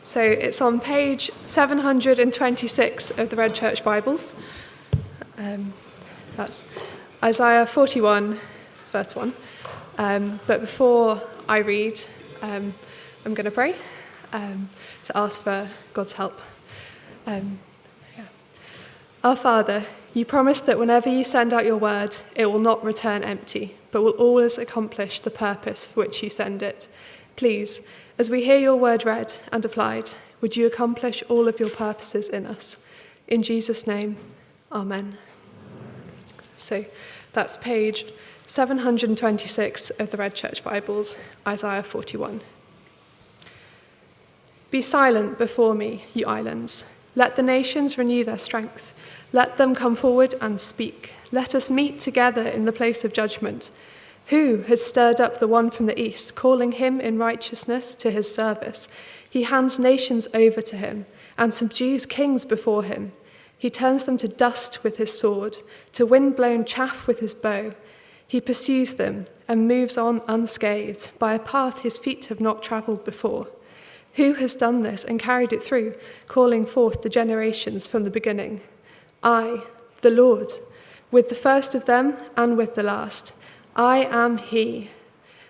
So it's on page 726 of the Red Church Bibles. That's Isaiah 41, verse 1. But before I read, I'm going to pray to ask for God's help. Our Father, you promised that whenever you send out your word, it will not return empty, but will always accomplish the purpose for which you send it. Please, as we hear your word read and applied, would you accomplish all of your purposes in us? In Jesus' name, amen. So that's page 726 of the Red Church Bibles, Isaiah 41. Be silent before me, you islands. Let the nations renew their strength. Let them come forward and speak. Let us meet together in the place of judgment. Who has stirred up the one from the east, calling him in righteousness to his service? He hands nations over to him and subdues kings before him. He turns them to dust with his sword, to wind-blown chaff with his bow. He pursues them and moves on unscathed by a path his feet have not travelled before. Who has done this and carried it through, calling forth the generations from the beginning? I, the Lord, with the first of them and with the last. I am he.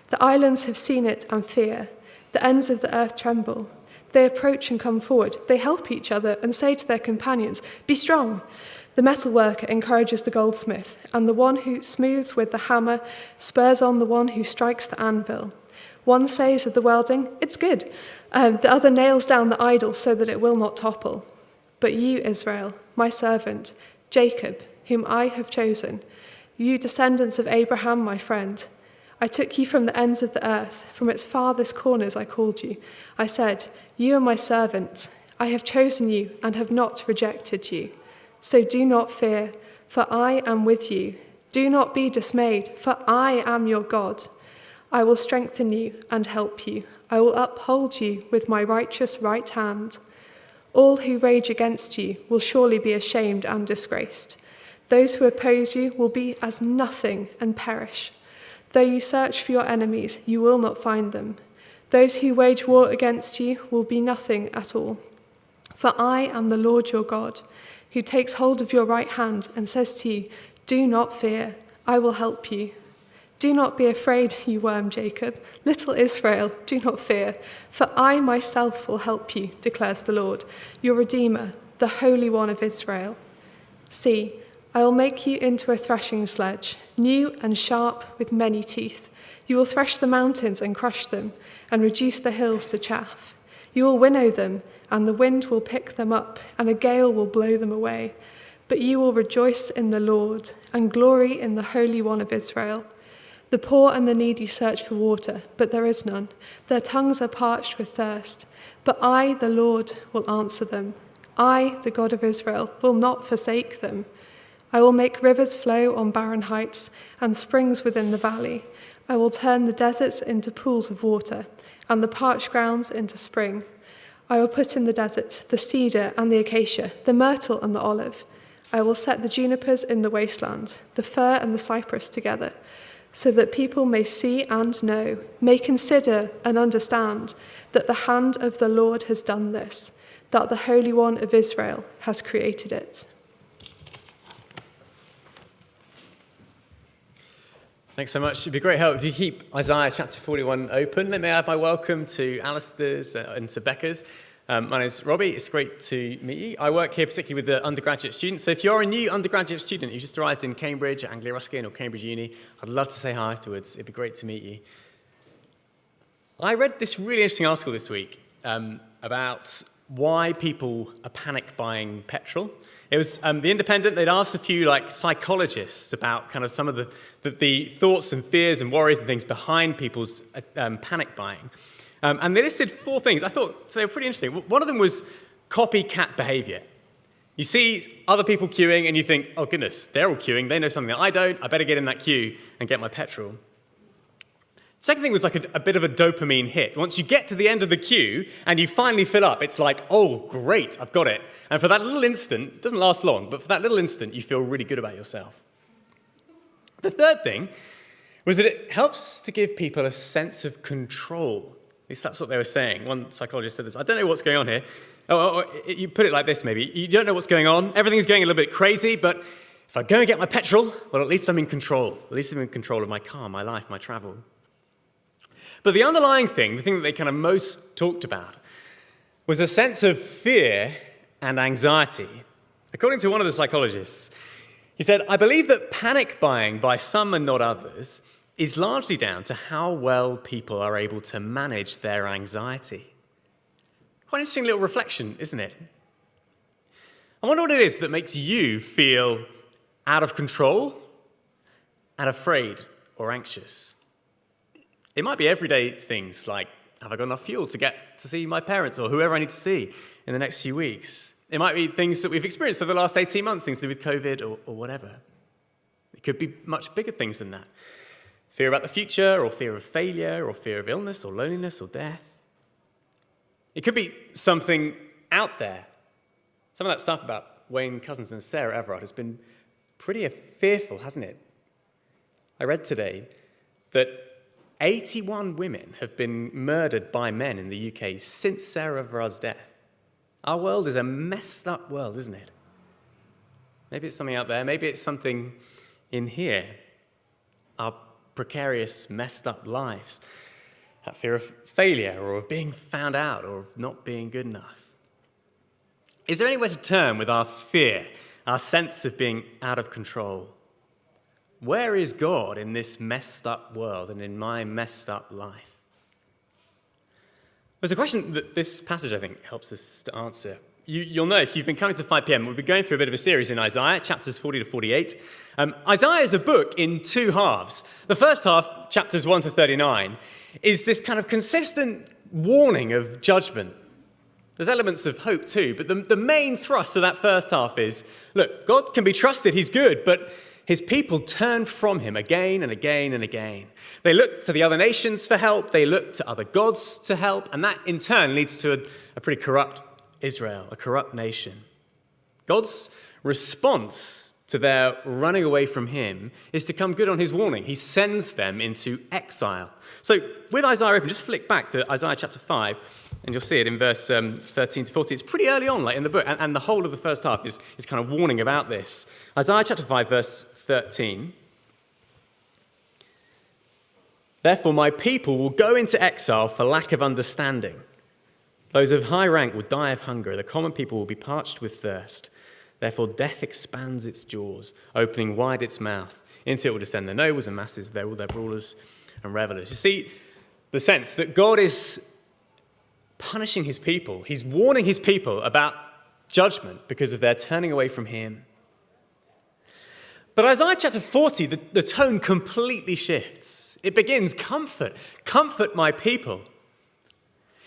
The islands have seen it and fear. The ends of the earth tremble. They approach and come forward. They help each other and say to their companions, "Be strong." The metalworker encourages the goldsmith, and the one who smooths with the hammer spurs on the one who strikes the anvil. One says of the welding, "It's good." The other nails down the idol so that it will not topple. But you, Israel, my servant, Jacob, whom I have chosen, you descendants of Abraham, my friend, I took you from the ends of the earth, from its farthest corners I called you. I said, "You are my servant. I have chosen you and have not rejected you. So do not fear, for I am with you. Do not be dismayed, for I am your God. I will strengthen you and help you. I will uphold you with my righteous right hand. All who rage against you will surely be ashamed and disgraced. Those who oppose you will be as nothing and perish. Though you search for your enemies, you will not find them. Those who wage war against you will be nothing at all. For I am the Lord your God, who takes hold of your right hand and says to you, "Do not fear, I will help you." Do not be afraid, you worm Jacob. Little Israel, do not fear, for I myself will help you, declares the Lord, your Redeemer, the Holy One of Israel. See, I will make you into a threshing sledge, new and sharp with many teeth. You will thresh the mountains and crush them, and reduce the hills to chaff. You will winnow them, and the wind will pick them up, and a gale will blow them away. But you will rejoice in the Lord, and glory in the Holy One of Israel. The poor and the needy search for water, but there is none. Their tongues are parched with thirst. But I, the Lord, will answer them. I, the God of Israel, will not forsake them. I will make rivers flow on barren heights and springs within the valley. I will turn the deserts into pools of water and the parched grounds into spring. I will put in the desert the cedar and the acacia, the myrtle and the olive. I will set the junipers in the wasteland, the fir and the cypress together, so that people may see and know, may consider and understand that the hand of the Lord has done this, that the Holy One of Israel has created it. Thanks so much. It'd be great help if you keep Isaiah chapter 41 open. Let me add my welcome to Alistair's and to Becca's. My name's Robbie. It's great to meet you. I work here particularly with the undergraduate students. So if you're a new undergraduate student, you just arrived in Cambridge, Anglia Ruskin or Cambridge Uni, I'd love to say hi afterwards. It'd be great to meet you. I read this really interesting article this week about why people are panic buying petrol. It was The Independent. They'd asked a few psychologists about kind of some of the thoughts and fears and worries and things behind people's panic buying. And they listed 4 things. I thought they were pretty interesting. One of them was copycat behavior. You see other people queuing and you think, oh goodness, they're all queuing. They know something that I don't. I better get in that queue and get my petrol. Second thing was like a bit of a dopamine hit. Once you get to the end of the queue and you finally fill up, it's like, oh, great, I've got it. And for that little instant, it doesn't last long, but for that little instant, you feel really good about yourself. The third thing was that it helps to give people a sense of control. least that's what they were saying. One psychologist said this. I don't know what's going on here. You put it like this, maybe. You don't know what's going on. Everything's going a little bit crazy, but if I go and get my petrol, well, at least I'm in control. At least I'm in control of my car, my life, my travel. But the underlying thing, the thing that they kind of most talked about, was a sense of fear and anxiety. According to one of the psychologists, he said, I believe that panic buying by some and not others is largely down to how well people are able to manage their anxiety. Quite an interesting little reflection, isn't it? I wonder what it is that makes you feel out of control and afraid or anxious. It might be everyday things like, have I got enough fuel to get to see my parents or whoever I need to see in the next few weeks? It might be things that we've experienced over the last 18 months, things to do with COVID or whatever. It could be much bigger things than that. Fear about the future, or fear of failure, or fear of illness, or loneliness, or death. It could be something out there. Some of that stuff about Wayne Couzens and Sarah Everard has been pretty fearful, hasn't it? I read today that 81 women have been murdered by men in the UK since Sarah Everard's death. Our world is a messed up world, isn't it? Maybe it's something out there, maybe it's something in here. Our precarious, messed up lives. That fear of failure or of being found out or of not being good enough. Is there anywhere to turn with our fear, our sense of being out of control? Where is God in this messed up world and in my messed up life? There's a question that this passage, I think, helps us to answer. You'll know if you've been coming to 5 p.m., we'll be going through a bit of a series in Isaiah, chapters 40 to 48. Isaiah is a book in two halves. The first half, chapters 1 to 39, is this kind of consistent warning of judgment. There's elements of hope too, but the main thrust of that first half is, look, God can be trusted, he's good, but his people turn from him again and again and again. They look to the other nations for help, they look to other gods to help, and that in turn leads to a pretty corrupt Israel, a corrupt nation. God's response to their running away from him is to come good on his warning. He sends them into exile. So with Isaiah open, just flick back to Isaiah chapter 5, and you'll see it in verse 13 to 14. It's pretty early on, like in the book, and the whole of the first half is kind of warning about this. Isaiah chapter 5, verse 13. Therefore, my people will go into exile for lack of understanding. Those of high rank will die of hunger. The common people will be parched with thirst. Therefore, death expands its jaws, opening wide its mouth. Into it will descend the nobles and masses. There will their rulers and revelers. You see the sense that God is punishing his people. He's warning his people about judgment because of their turning away from him. But Isaiah chapter 40, the tone completely shifts. It begins, comfort my people.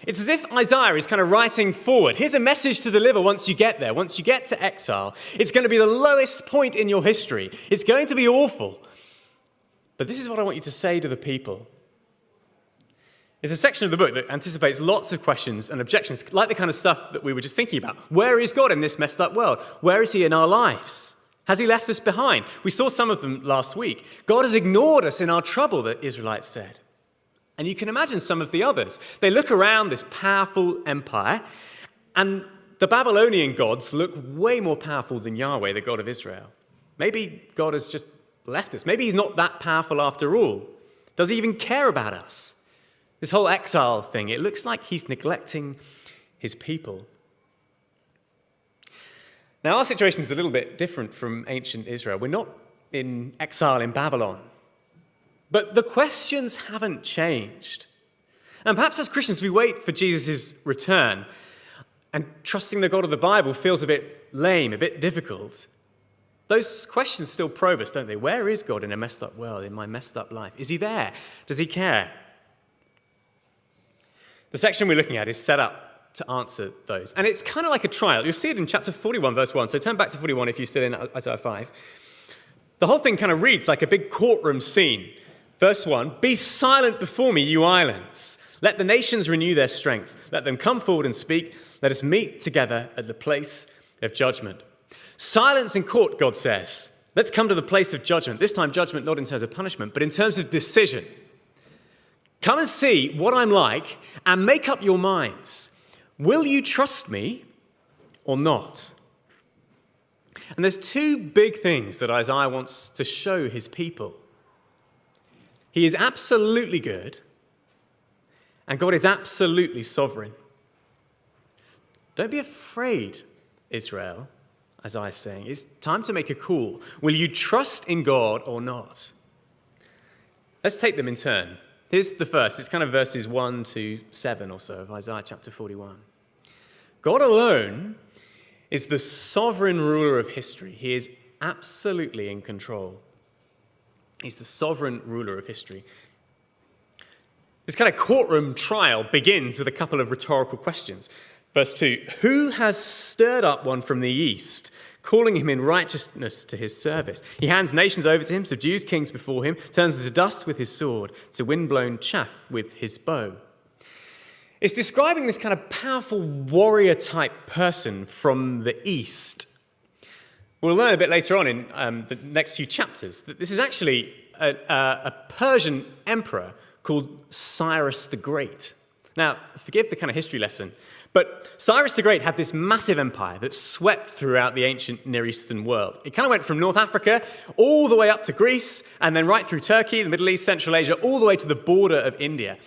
It's as if Isaiah is kind of writing forward. Here's a message to deliver once you get there, once you get to exile. It's going to be the lowest point in your history. It's going to be awful. But this is what I want you to say to the people. It's a section of the book that anticipates lots of questions and objections, like the kind of stuff that we were just thinking about. Where is God in this messed up world? Where is he in our lives? Has he left us behind? We saw some of them last week. God has ignored us in our trouble, the Israelites said. And you can imagine some of the others. They look around this powerful empire, and the Babylonian gods look way more powerful than Yahweh, the God of Israel. Maybe God has just left us. Maybe he's not that powerful after all. Does he even care about us? This whole exile thing, it looks like he's neglecting his people. Now, our situation is a little bit different from ancient Israel. We're not in exile in Babylon. But the questions haven't changed. And perhaps as Christians, we wait for Jesus' return, and trusting the God of the Bible feels a bit lame, a bit difficult. Those questions still probe us, don't they? Where is God in a messed up world, in my messed up life? Is he there? Does he care? The section we're looking at is set up to answer those. And it's kind of like a trial. You'll see it in chapter 41, verse 1. So turn back to 41 if you're still in Isaiah 5. The whole thing kind of reads like a big courtroom scene. Verse 1, be silent before me, you islands. Let the nations renew their strength. Let them come forward and speak. Let us meet together at the place of judgment. Silence in court, God says. Let's come to the place of judgment. This time judgment not in terms of punishment, but in terms of decision. Come and see what I'm like and make up your minds. Will you trust me or not? And there's two big things that Isaiah wants to show his people. He is absolutely good, and God is absolutely sovereign. Don't be afraid, Israel, Isaiah is saying. It's time to make a call. Will you trust in God or not? Let's take them in turn. Here's the first. It's kind of verses 1 to 7 or so of Isaiah chapter 41. God alone is the sovereign ruler of history. He is absolutely in control. He's the sovereign ruler of history. This kind of courtroom trial begins with a couple of rhetorical questions. Verse 2, who has stirred up one from the east, calling him in righteousness to his service? He hands nations over to him, subdues kings before him, turns them to dust with his sword, to wind-blown chaff with his bow. It's describing this kind of powerful warrior-type person from the east. We'll learn a bit later on in the next few chapters that this is actually a Persian emperor called Cyrus the Great. Now, forgive the kind of history lesson, but Cyrus the Great had this massive empire that swept throughout the ancient Near Eastern world. It kind of went from North Africa all the way up to Greece, and then right through Turkey, the Middle East, Central Asia, all the way to the border of India.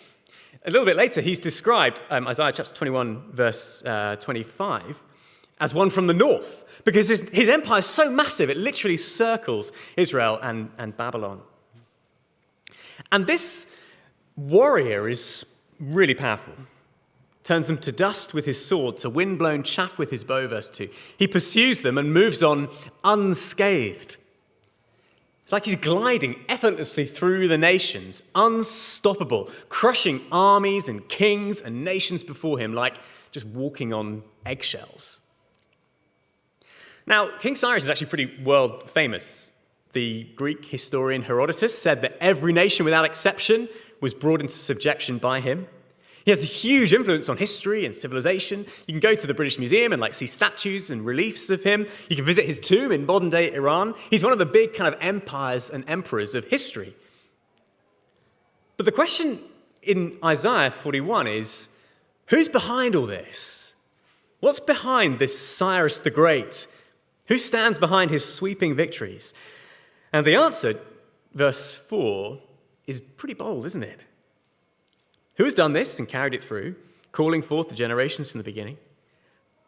A little bit later, he's described, Isaiah chapter 21, verse 25, as one from the north, because his empire is so massive, it literally circles Israel and Babylon. And this warrior is really powerful. Turns them to dust with his sword, to wind-blown chaff with his bow, verse 2. He pursues them and moves on unscathed. It's like he's gliding effortlessly through the nations, unstoppable, crushing armies and kings and nations before him like just walking on eggshells. Now, King Cyrus is actually pretty world famous. The Greek historian Herodotus said that every nation without exception was brought into subjection by him. He has a huge influence on history and civilization. You can go to the British Museum and see statues and reliefs of him. You can visit his tomb in modern-day Iran. He's one of the big kind of empires and emperors of history. But the question in Isaiah 41 is, who's behind all this? What's behind this Cyrus the Great? Who stands behind his sweeping victories? And the answer, verse 4, is pretty bold, isn't it? Who has done this and carried it through, calling forth the generations from the beginning?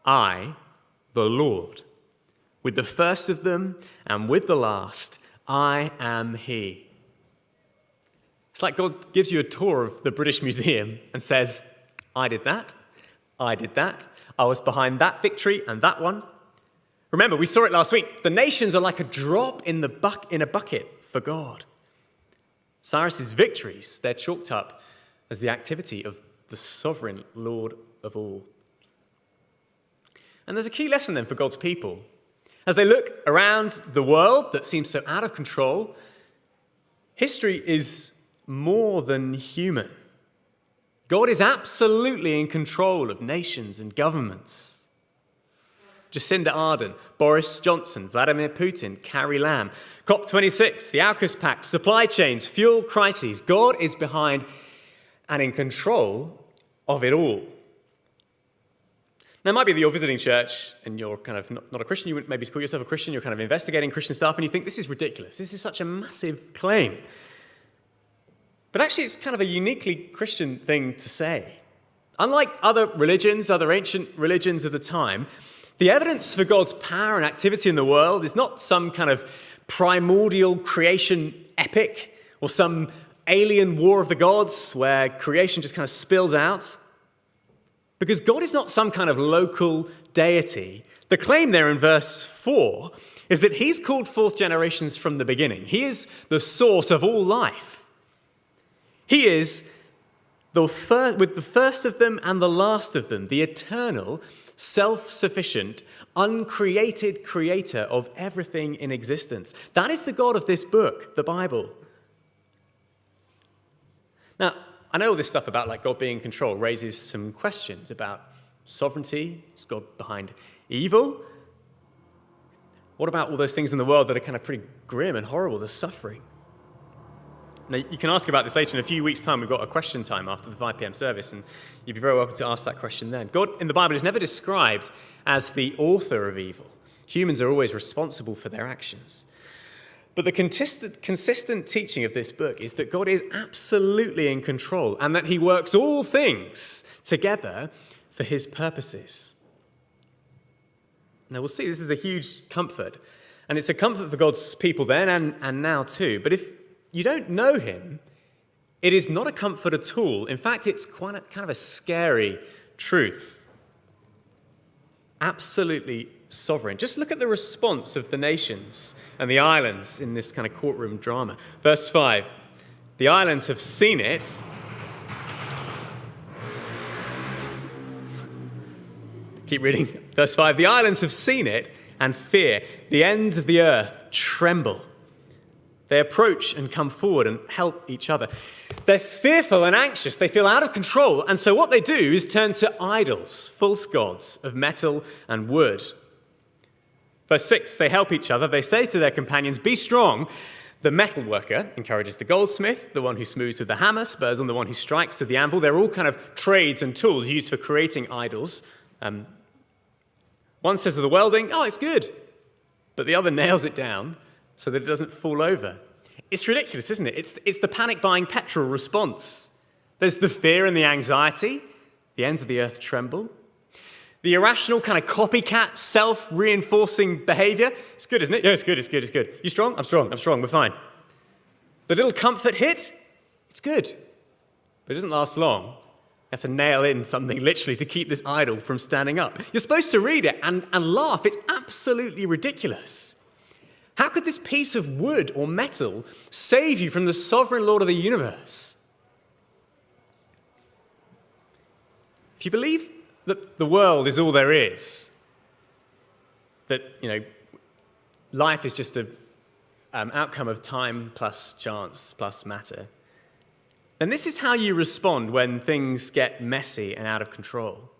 I, the Lord. With the first of them and with the last, I am he. It's like God gives you a tour of the British Museum and says, I did that, I was behind that victory and that one. Remember, we saw it last week. The nations are like a drop in a bucket for God. Cyrus's victories, they're chalked up as the activity of the sovereign Lord of all. And there's a key lesson then for God's people. As they look around the world that seems so out of control, history is more than human. God is absolutely in control of nations and governments. Jacinda Ardern, Boris Johnson, Vladimir Putin, Carrie Lam, COP26, the AUKUS Pact, supply chains, fuel crises. God is behind and in control of it all. Now, it might be that you're visiting church and you're kind of not a Christian. You wouldn't maybe call yourself a Christian. You're kind of investigating Christian stuff and you think, this is ridiculous. This is such a massive claim. But actually, it's kind of a uniquely Christian thing to say. Unlike other religions, other ancient religions of the time, the evidence for God's power and activity in the world is not some kind of primordial creation epic or some alien war of the gods where creation just kind of spills out. Because God is not some kind of local deity. The claim there in verse 4 is that he's called forth generations from the beginning. He is the source of all life. He is with the first of them and the last of them, the eternal, self-sufficient, uncreated creator of everything in existence. That is the God of this book, the Bible. Now, I know all this stuff about God being in control raises some questions about sovereignty. Is God behind evil? What about all those things in the world that are kind of pretty grim and horrible, the suffering? Now, you can ask about this later. In a few weeks' time, we've got a question time after the 5 p.m. service, and you'd be very welcome to ask that question then. God in the Bible is never described as the author of evil. Humans are always responsible for their actions. But the consistent teaching of this book is that God is absolutely in control and that he works all things together for his purposes. Now, we'll see this is a huge comfort, and it's a comfort for God's people then and now too. But if you don't know him, it is not a comfort at all. In fact, it's kind of a scary truth. Absolutely sovereign. Just look at the response of the nations and the islands in this kind of courtroom drama. Verse 5, the islands have seen it. Keep reading. Verse 5, the islands have seen it and fear. The end of the earth tremble. They approach and come forward and help each other. They're fearful and anxious. They feel out of control. And so what they do is turn to idols, false gods of metal and wood. Verse 6, they help each other. They say to their companions, be strong. The metal worker encourages the goldsmith. The one who smooths with the hammer spurs on the one who strikes with the anvil. They're all kind of trades and tools used for creating idols. One says of the welding, oh, it's good. But the other nails it down so that it doesn't fall over. It's ridiculous, isn't it? It's the panic buying petrol response. There's the fear and the anxiety. The ends of the earth tremble. The irrational kind of copycat, self-reinforcing behavior. It's good, isn't it? Yeah, it's good. You strong? I'm strong, we're fine. The little comfort hit, it's good. But it doesn't last long. You have to nail in something literally to keep this idol from standing up. You're supposed to read it and laugh. It's absolutely ridiculous. How could this piece of wood or metal save you from the sovereign Lord of the universe? If you believe that the world is all there is, that, life is just an outcome of time plus chance plus matter, then this is how you respond when things get messy and out of control.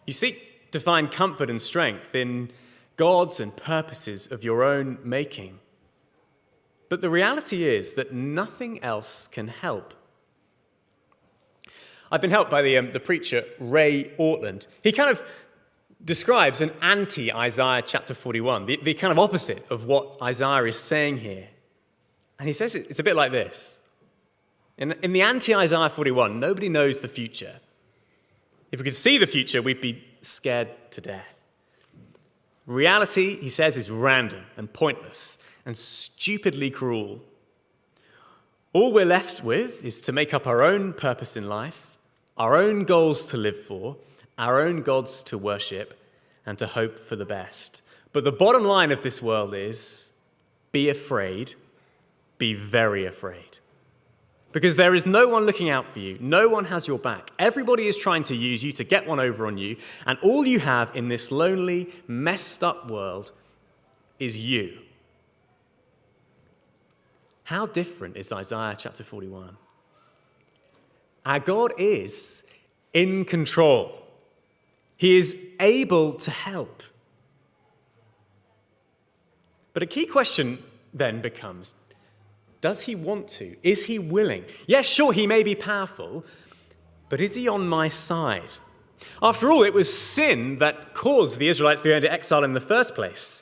You seek to find comfort and strength in gods and purposes of your own making. But the reality is that nothing else can help. I've been helped by the preacher Ray Ortland. He kind of describes an anti-Isaiah chapter 41, the kind of opposite of what Isaiah is saying here. And he says it's a bit like this. In the anti-Isaiah 41, nobody knows the future. If we could see the future, we'd be scared to death. Reality, he says, is random and pointless and stupidly cruel. All we're left with is to make up our own purpose in life, our own goals to live for, our own gods to worship, and to hope for the best. But the bottom line of this world is, be afraid, be very afraid. Because there is no one looking out for you. No one has your back. Everybody is trying to use you to get one over on you. And all you have in this lonely, messed up world is you. How different is Isaiah chapter 41? Our God is in control. He is able to help. But a key question then becomes, does he want to? Is he willing? Yes, sure, he may be powerful, but is he on my side? After all, it was sin that caused the Israelites to go into exile in the first place.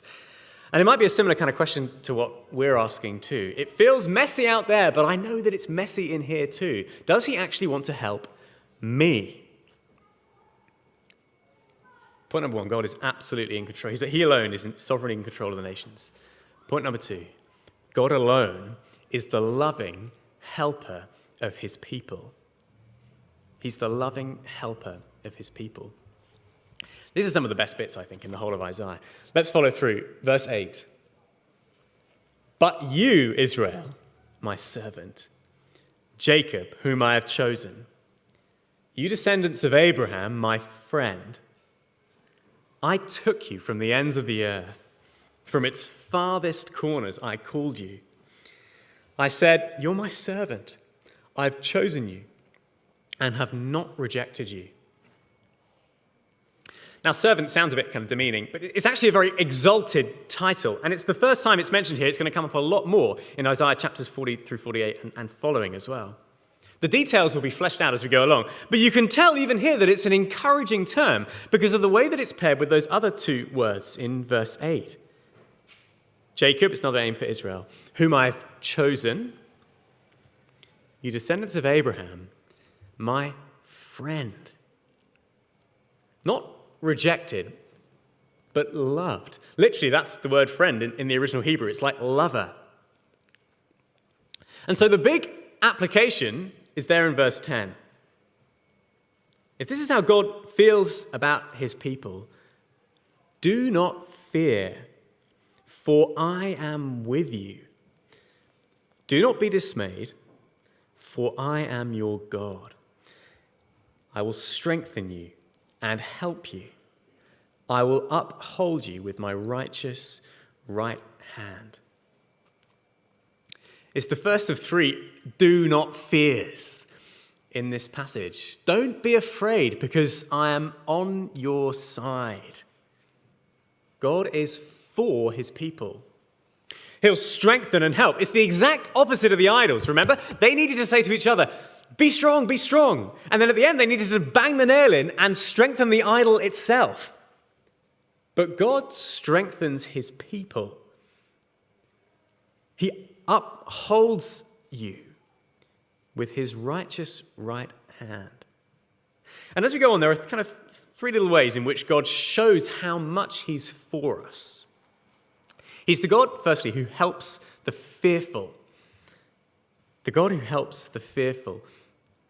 And it might be a similar kind of question to what we're asking too. It feels messy out there, but I know that it's messy in here too. Does he actually want to help me? Point number one, God is absolutely in control. He alone is sovereignly in control of the nations. Point number two, God alone is the loving helper of his people. He's the loving helper of his people. These are some of the best bits, I think, in the whole of Isaiah. Let's follow through. Verse 8. But you, Israel, my servant, Jacob, whom I have chosen, you descendants of Abraham, my friend, I took you from the ends of the earth. From its farthest corners I called you. I said, you're my servant. I've chosen you and have not rejected you. Now, servant sounds a bit kind of demeaning, but it's actually a very exalted title. And it's the first time it's mentioned here. It's going to come up a lot more in Isaiah chapters 40 through 48 and following as well. The details will be fleshed out as we go along. But you can tell even here that it's an encouraging term because of the way that it's paired with those other two words in verse 8. Jacob, it's another name for Israel, whom I've chosen, you descendants of Abraham, my friend. Not rejected, but loved. Literally, that's the word friend in the original Hebrew. It's like lover. And so the big application is there in verse 10. If this is how God feels about his people, do not fear, for I am with you. Do not be dismayed, for I am your God. I will strengthen you and help you. I will uphold you with my righteous right hand. It's the first of three do not fears in this passage. Don't be afraid because I am on your side. God is for his people. He'll strengthen and help. It's the exact opposite of the idols, remember? They needed to say to each other, be strong, be strong. And then at the end, they needed to bang the nail in and strengthen the idol itself. But God strengthens his people. He upholds you with his righteous right hand. And as we go on, there are kind of three little ways in which God shows how much he's for us. He's the God, firstly, who helps the fearful. The God who helps the fearful.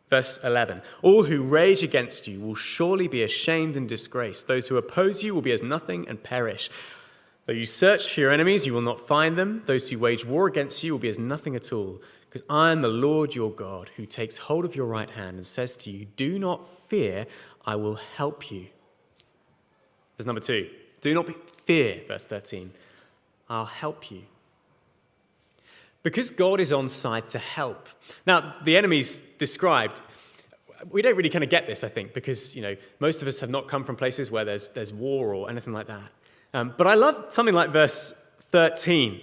Verse 11, all who rage against you will surely be ashamed and disgraced. Those who oppose you will be as nothing and perish. Though you search for your enemies, you will not find them. Those who wage war against you will be as nothing at all. Because I am the Lord your God, who takes hold of your right hand and says to you, do not fear, I will help you. There's number two. Do not fear, verse 13. I'll help you. Because God is on side to help. Now, the enemies described, we don't really kind of get this, I think, because, most of us have not come from places where there's war or anything like that. But I love something like verse 13.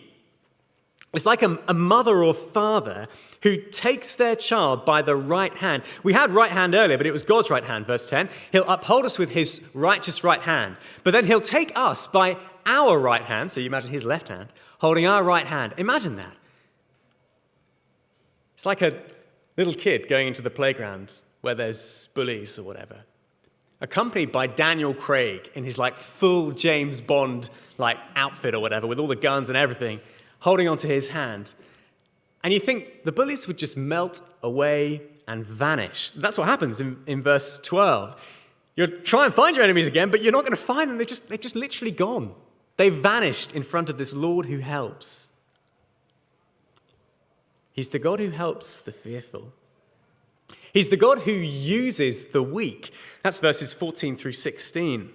It's like a mother or father who takes their child by the right hand. We had right hand earlier, but it was God's right hand, verse 10. He'll uphold us with his righteous right hand. But then he'll take us by our right hand, so you imagine his left hand, holding our right hand. Imagine that. It's like a little kid going into the playground where there's bullies or whatever, accompanied by Daniel Craig in his full James Bond outfit or whatever, with all the guns and everything, holding onto his hand. And you think the bullies would just melt away and vanish. That's what happens in verse 12. You'll try and find your enemies again, but you're not going to find them. They're just literally gone. They've vanished in front of this Lord who helps. He's the God who helps the fearful. He's the God who uses the weak. That's verses 14 through 16.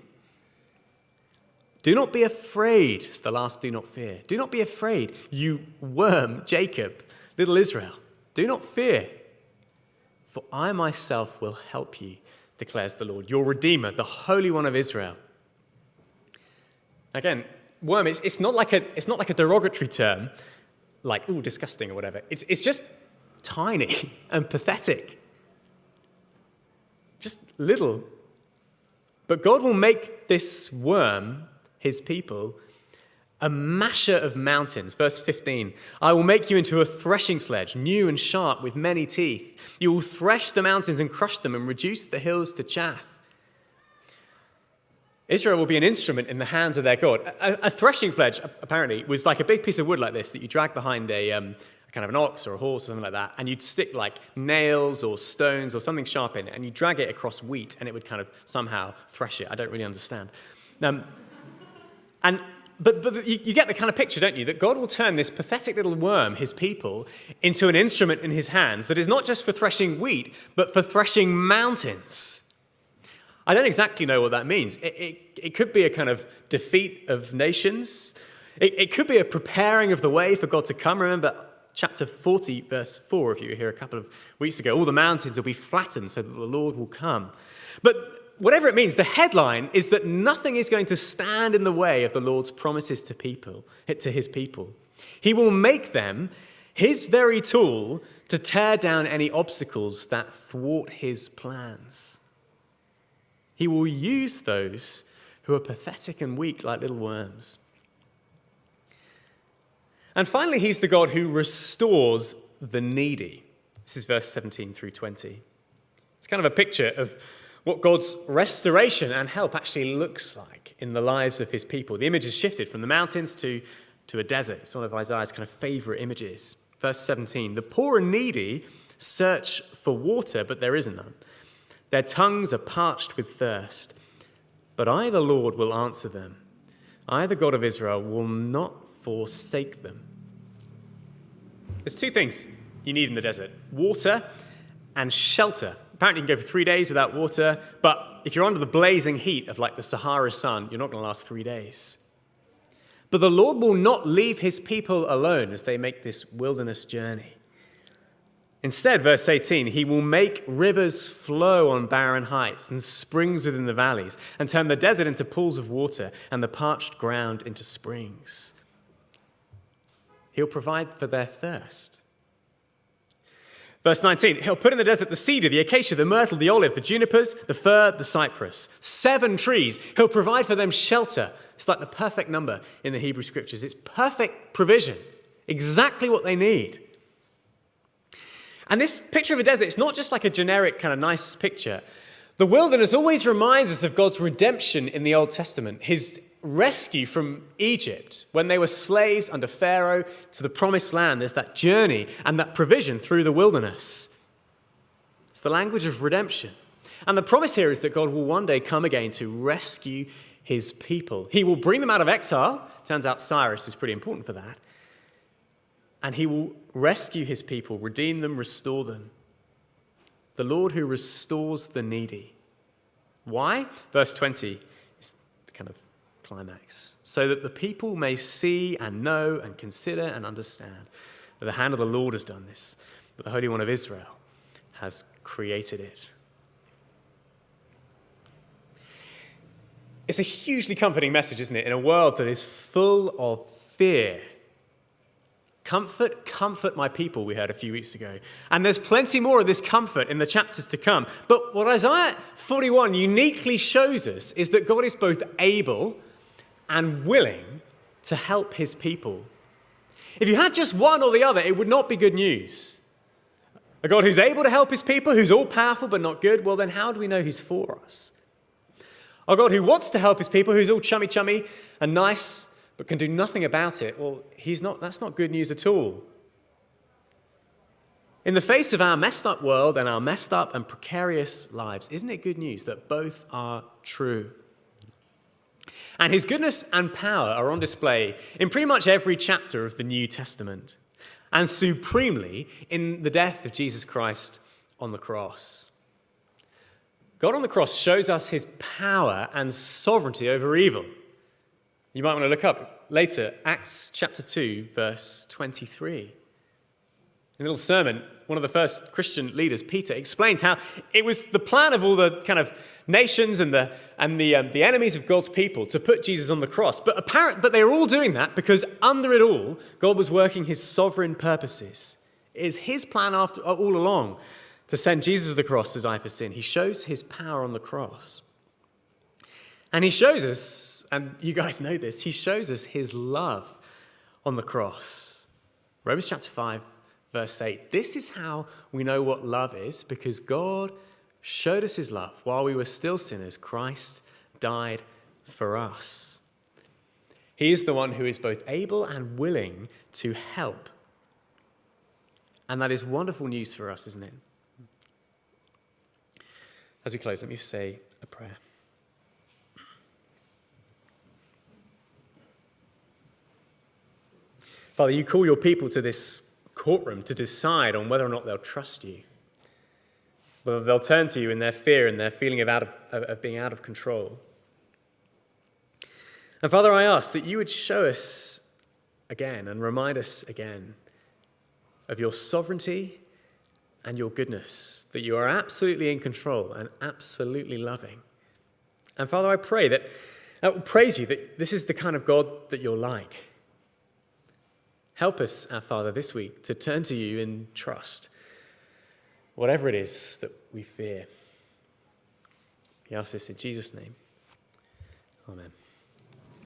Do not be afraid. It's the last do not fear. Do not be afraid, you worm, Jacob, little Israel. Do not fear, for I myself will help you, declares the Lord, your Redeemer, the Holy One of Israel. Again, worm, it's not like a derogatory term, like, ooh, disgusting or whatever. It's just tiny and pathetic. Just little. But God will make this worm, his people, a masher of mountains. Verse 15, I will make you into a threshing sledge, new and sharp with many teeth. You will thresh the mountains and crush them and reduce the hills to chaff. Israel will be an instrument in the hands of their God. A threshing sledge, apparently, was like a big piece of wood like this that you drag behind a kind of an ox or a horse or something like that, and you'd stick nails or stones or something sharp in it, and you drag it across wheat, and it would kind of somehow thresh it. I don't really understand. But you get the kind of picture, don't you, that God will turn this pathetic little worm, his people, into an instrument in his hands that is not just for threshing wheat, but for threshing mountains. I don't exactly know what that means. It could be a kind of defeat of nations. It could be a preparing of the way for God to come. Remember chapter 40, verse 4, if you were here a couple of weeks ago. All the mountains will be flattened so that the Lord will come. But whatever it means, the headline is that nothing is going to stand in the way of the Lord's promises to his people. He will make them his very tool to tear down any obstacles that thwart his plans. He will use those who are pathetic and weak like little worms. And finally, he's the God who restores the needy. This is verse 17 through 20. It's kind of a picture of what God's restoration and help actually looks like in the lives of his people. The image is shifted from the mountains to a desert. It's one of Isaiah's kind of favorite images. Verse 17, the poor and needy search for water, but there is none. Their tongues are parched with thirst. But I, the Lord, will answer them. I, the God of Israel, will not forsake them. There's two things you need in the desert: water and shelter. Apparently you can go for 3 days without water, but if you're under the blazing heat of like the Sahara sun, you're not going to last 3 days. But the Lord will not leave his people alone as they make this wilderness journey. Instead, verse 18, he will make rivers flow on barren heights and springs within the valleys, and turn the desert into pools of water and the parched ground into springs. He'll provide for their thirst. Verse 19, he'll put in the desert the cedar, the acacia, the myrtle, the olive, the junipers, the fir, the cypress. 7 trees. He'll provide for them shelter. It's like the perfect number in the Hebrew scriptures. It's perfect provision. Exactly what they need. And this picture of a desert, it's not just like a generic kind of nice picture. The wilderness always reminds us of God's redemption in the Old Testament, his rescue from Egypt when they were slaves under Pharaoh to the promised land. There's that journey and that provision through the wilderness. It's the language of redemption. And the promise here is that God will one day come again to rescue his people. He will bring them out of exile. Turns out Cyrus is pretty important for that. And he will rescue his people, redeem them, restore them. The Lord who restores the needy. Why? Verse 20 is the kind of climax. So that the people may see and know and consider and understand that the hand of the Lord has done this, that the Holy One of Israel has created it. It's a hugely comforting message, isn't it, in a world that is full of fear. Comfort, comfort my people, we heard a few weeks ago. And there's plenty more of this comfort in the chapters to come. But what Isaiah 41 uniquely shows us is that God is both able and willing to help his people. If you had just one or the other, it would not be good news. A God who's able to help his people, who's all-powerful but not good, well then how do we know he's for us? A God who wants to help his people, who's all chummy and nice, but can do nothing about it, well, that's not good news at all. In the face of our messed up world and our messed up and precarious lives, isn't it good news that both are true? And his goodness and power are on display in pretty much every chapter of the New Testament, and supremely in the death of Jesus Christ on the cross. God on the cross shows us his power and sovereignty over evil. You might want to look up later, Acts chapter 2, verse 23. In a little sermon, one of the first Christian leaders, Peter, explains how it was the plan of all the kind of nations and the enemies of God's people to put Jesus on the cross. But they were all doing that because under it all, God was working his sovereign purposes. It is his plan all along to send Jesus to the cross to die for sin. He shows his power on the cross. And he shows us, and you guys know this, he shows us his love on the cross. Romans chapter 5, verse 8. This is how we know what love is, because God showed us his love. While we were still sinners, Christ died for us. He is the one who is both able and willing to help. And that is wonderful news for us, isn't it? As we close, let me say a prayer. Father, you call your people to this courtroom to decide on whether or not they'll trust you, whether they'll turn to you in their fear and their feeling of being out of control. And Father, I ask that you would show us again and remind us again of your sovereignty and your goodness, that you are absolutely in control and absolutely loving, And Father, I pray that, praise you that this is the kind of God that you're like. Help us, our Father, this week to turn to you in trust, whatever it is that we fear. We ask this in Jesus' name. Amen.